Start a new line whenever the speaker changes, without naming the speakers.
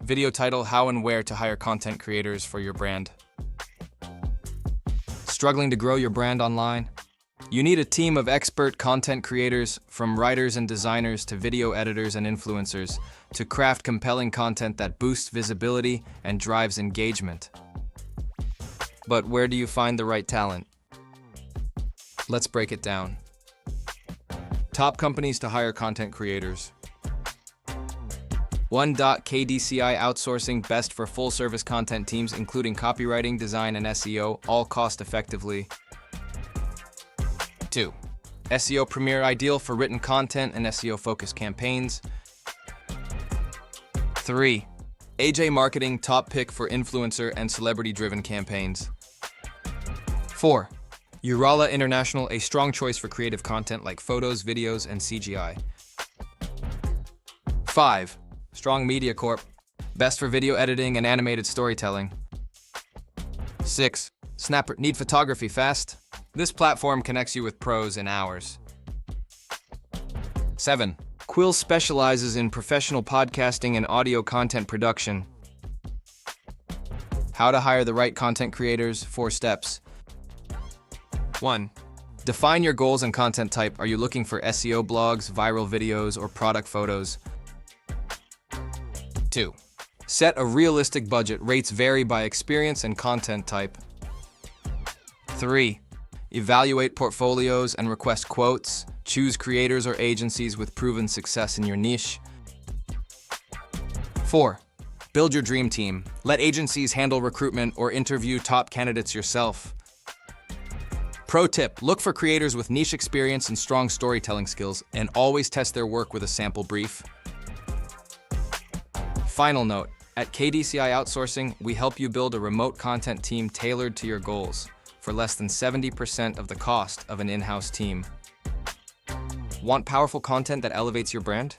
Video title: How and where to hire content creators for your brand. Struggling to grow your brand online? You need a team of expert content creators, from writers and designers to video editors and influencers, to craft compelling content that boosts visibility and drives engagement. But where do you find the right talent? Let's break it down. Top companies to hire content creators. 1. KDCI Outsourcing, best for full-service content teams including copywriting, design, and SEO, all cost-effectively. 2. SEO Premier, ideal for written content and SEO-focused campaigns. 3. AJ Marketing, top pick for influencer and celebrity-driven campaigns. 4. Urala International, a strong choice for creative content like photos, videos, and CGI. 5. Strong Media Corp, best for video editing and animated storytelling. 6. Snapper, need photography fast? This platform connects you with pros in hours. 7. Quill specializes in professional podcasting and audio content production. How to hire the right content creators, 4 steps. 1. Define your goals and content type. Are you looking for SEO blogs, viral videos, or product photos? 2. Set a realistic budget. Rates vary by experience and content type. 3. Evaluate portfolios and request quotes. Choose creators or agencies with proven success in your niche. 4. Build your dream team. Let agencies handle recruitment or interview top candidates yourself. Pro tip: look for creators with niche experience and strong storytelling skills, and always test their work with a sample brief. Final note: at KDCI Outsourcing, we help you build a remote content team tailored to your goals for less than 70% of the cost of an in-house team. Want powerful content that elevates your brand?